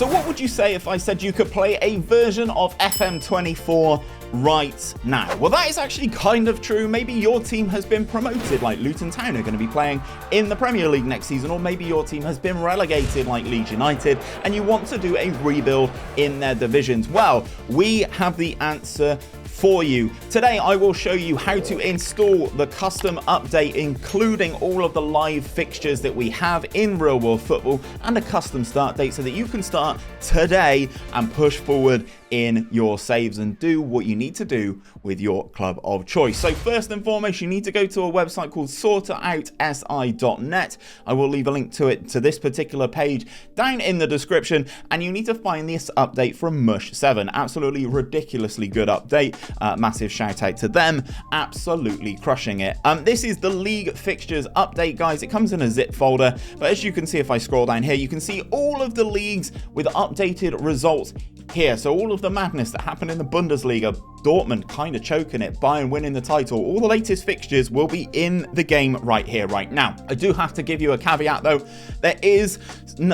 So what would you say if I said you could play a version of FM24 right now? Well, that is actually kind of true. Maybe your team has been promoted, like Luton Town are going to be playing in the Premier League next season, or maybe your team has been relegated like Leeds United and you want to do a rebuild in their divisions. Well, we have the answer for you. Today I will show you how to install the custom update, including all of the live fixtures that we have in real world football and a custom start date so that you can start today and push forward in your saves and do what you need to do with your club of choice. So first and foremost, you need to go to a website called sortoutsI.net. I will leave a link to it, to this particular page, down in the description, and you need to find this update from Mush7. Absolutely ridiculously good update. Massive shout out to them, absolutely crushing it. This is the League fixtures update, guys. It comes in a zip folder, but as you can see, if I scroll down here, you can see all of the leagues with updated results here. So all of the madness that happened in the Bundesliga, Dortmund kind of choking it, Bayern winning the title, all the latest fixtures will be in the game right here, right now. I do have to give you a caveat though. There is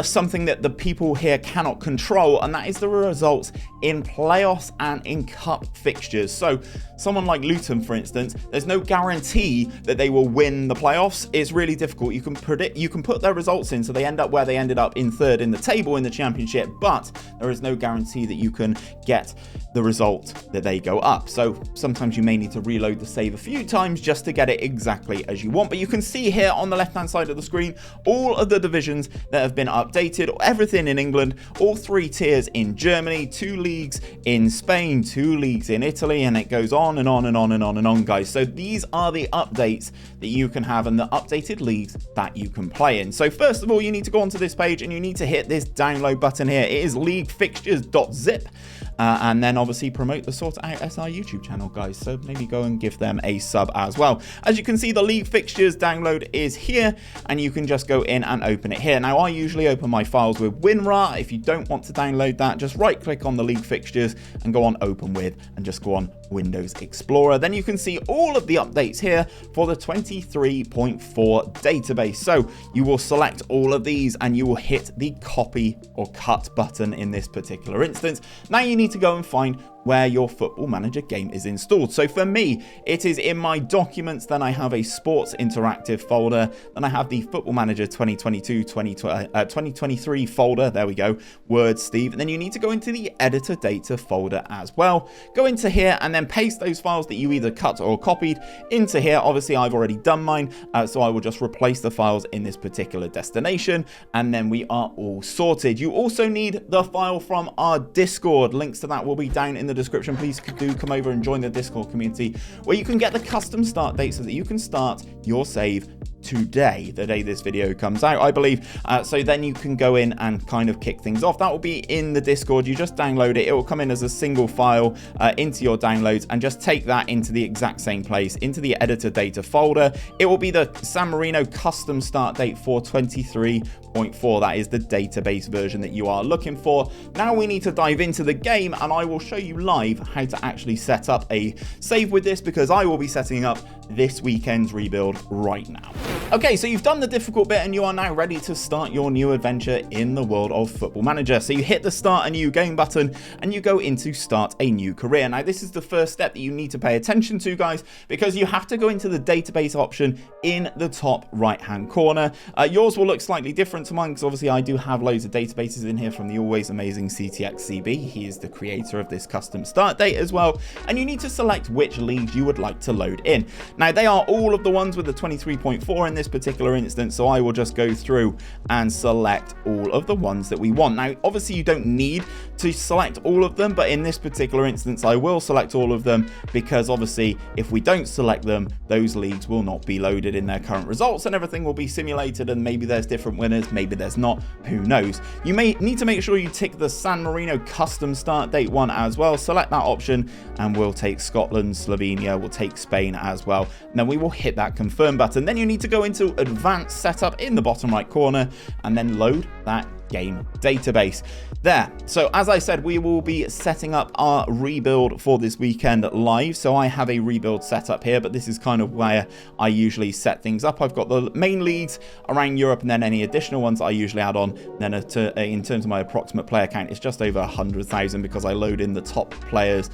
something that the people here cannot control, and that is the results in playoffs and in cup fixtures. So someone like Luton, for instance, there's no guarantee that they will win the playoffs. It's really difficult. You can predict, you can put their results in so they end up where they ended up in third in the table in the championship, but there is no guarantee that you can get the result that they go up. So sometimes you may need to reload the save a few times just to get it exactly as you want. But you can see here on the left hand side of the screen all of the divisions that have been updated, everything in England, all 3 tiers in Germany, 2 leagues in Spain, 2 leagues in Italy, and it goes on and on and on and on and on, guys. So these are the updates that you can have and the updated leagues that you can play in. So first of all, you need to go onto this page and you need to hit this download button here. It is leaguefixtures.zip. And then obviously promote the Sort Out SI YouTube channel, guys. So maybe go and give them a sub as well. As you can see, the League Fixtures download is here, and you can just go in and open it here. Now, I usually open my files with WinRAR. If you don't want to download that, just right click on the League Fixtures and go on Open With, and just go on Windows Explorer. Then you can see all of the updates here for the 23.4 database. So you will select all of these and you will hit the copy or cut button in this particular instance. Now you need to go and find where your Football Manager game is installed. So for me, it is in my documents, then I have a Sports Interactive folder, then I have the Football Manager 2023 folder, there we go, Word Steve, and then you need to go into the Editor Data folder as well. Go into here and then paste those files that you either cut or copied into here. Obviously, I've already done mine, so I will just replace the files in this particular destination, and then we are all sorted. You also need the file from our Discord. Links to that will be down in the description. Please do come over and join the Discord community where you can get the custom start date so that you can start your save today, the day this video comes out, I believe. So then you can go in and kind of kick things off. That will be in the Discord. You just download it. It will come in as a single file into your downloads, and just take that into the exact same place, into the editor data folder. It will be the San Marino custom start date for 23.4. That is the database version that you are looking for. Now we need to dive into the game, and I will show you live how to actually set up a save with this, because I will be setting up this weekend's rebuild right now. Okay, so you've done the difficult bit and you are now ready to start your new adventure in the world of Football Manager. So you hit the Start a New Game button and you go into Start a New Career. Now this is the first step that you need to pay attention to, guys, because you have to go into the database option in the top right hand corner. Yours will look slightly different to mine because obviously I do have loads of databases in here from the always amazing CTXCB. He is the creator of this custom start date as well, and you need to select which leagues you would like to load in. Now they are all of the ones with the 23.4 in this particular instance, so I will just go through and select all of the ones that we want. Now obviously you don't need to select all of them, but in this particular instance I will select all of them, because obviously if we don't select them, those leagues will not be loaded in their current results and everything will be simulated, and maybe there's different winners, maybe there's not, who knows. You may need to make sure you tick the San Marino custom start date one as well. Select that option and we'll take Scotland, Slovenia, we'll take Spain as well, and then we will hit that confirm button. Then you need to go into advanced setup in the bottom right corner and then load that game database there. So as I said, we will be setting up our rebuild for this weekend live. So I have a rebuild set up here, but this is kind of where I usually set things up. I've got the main leagues around Europe and then any additional ones I usually add on. Then in terms of my approximate player count, it's just over 100,000 because I load in the top players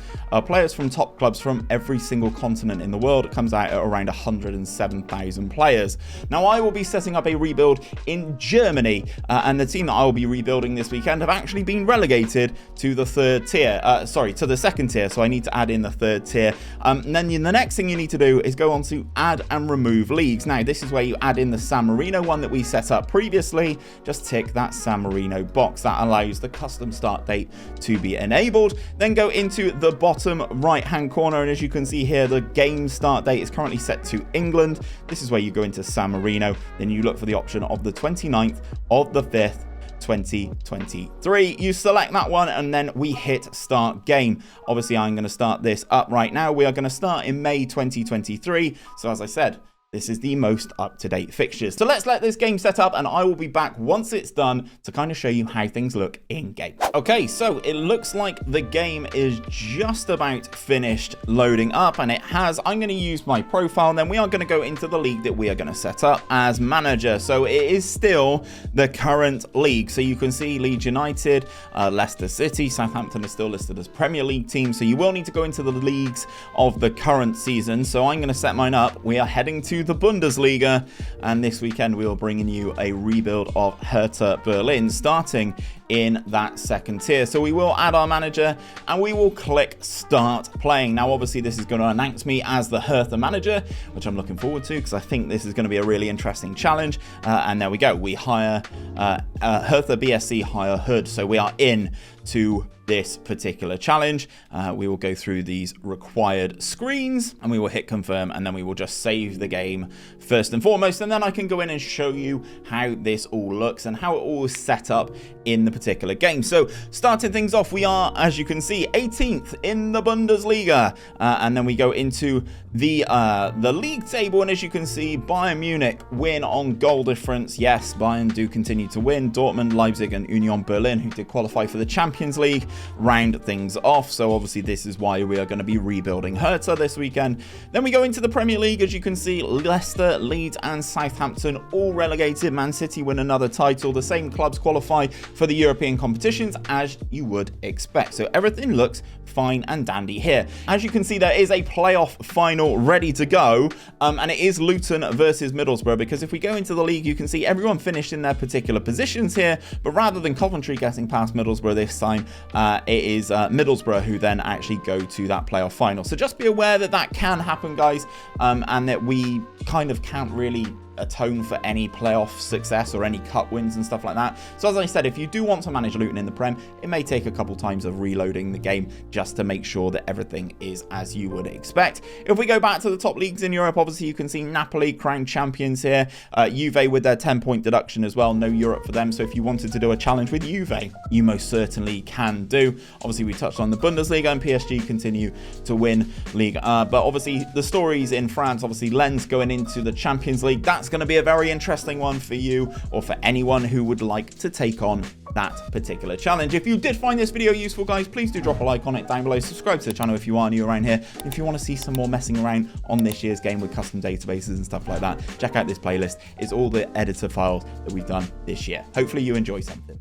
from top clubs from every single continent in the world. It comes out at around 107,000 players. Now I will be setting up a rebuild in Germany, and the team that I will be rebuilding this weekend have actually been relegated to the to the second tier, so I need to add in the third tier. And then the next thing you need to do is go on to add and remove leagues. Now this is where you add in the San Marino one that we set up previously. Just tick that San Marino box. That allows the custom start date to be enabled. Then go into the bottom right hand corner, and as you can see here, the game start date is currently set to England. This is where you go into San Marino, then you look for the option of the 29th of the 5th 2023. You select that one and then we hit start game. Obviously I'm going to start this up right now. We are going to start in May 2023. So as I said, this is the most up-to-date fixtures. So let's let this game set up and I will be back once it's done to kind of show you how things look in game. Okay, so it looks like the game is just about finished loading up, and it has. I'm going to use my profile and then we are going to go into the league that we are going to set up as manager. So it is still the current league. So you can see Leeds United, Leicester City, Southampton is still listed as Premier League teams. So you will need to go into the leagues of the current season. So I'm going to set mine up. We are heading to the Bundesliga, and this weekend we will bring in you a rebuild of Hertha Berlin, starting in that second tier. So we will add our manager and we will click start playing. Now obviously this is going to announce me as the Hertha manager, which I'm looking forward to because I think this is going to be a really interesting challenge. And there we go, we hire Hertha BSC hire Hood, so we are in to this particular challenge. We will go through these required screens and we will hit confirm, and then we will just save the game first and foremost, and then I can go in and show you how this all looks and how it all is set up in the particular game. So starting things off, we are, as you can see, 18th in the Bundesliga, and then we go into the league table, and as you can see, Bayern Munich win on goal difference. Yes, Bayern do continue to win. Dortmund, Leipzig and Union Berlin, who did qualify for the Champions League, round things off. So obviously this is why we are going to be rebuilding Hertha this weekend. Then we go into the Premier League. As you can see, Leicester, Leeds and Southampton all relegated. Man City win another title. The same clubs qualify for the European competitions as you would expect. So everything looks fine and dandy here. As you can see, there is a playoff final ready to go, and it is Luton versus Middlesbrough, because if we go into the league, you can see everyone finished in their particular positions here, but rather than Coventry getting past Middlesbrough this time, it is Middlesbrough who then actually go to that playoff final. So just be aware that that can happen, guys, and that we kind of can't really atone for any playoff success or any cup wins and stuff like that. So as I said, if you do want to manage Luton in the Prem, it may take a couple times of reloading the game just to make sure that everything is as you would expect. If we go back to the top leagues in Europe, obviously you can see Napoli crowned champions here, Juve with their 10-point deduction as well, no Europe for them. So if you wanted to do a challenge with Juve, you most certainly can do. Obviously we touched on the Bundesliga, and PSG continue to win Ligue, but obviously the stories in France, obviously Lens going into the Champions League, that's going to be a very interesting one for you or for anyone who would like to take on that particular challenge. If you did find this video useful, guys, please do drop a like on it down below. Subscribe to the channel if you are new around here. If you want to see some more messing around on this year's game with custom databases and stuff like that, check out this playlist. It's all the editor files that we've done this year. Hopefully you enjoy something.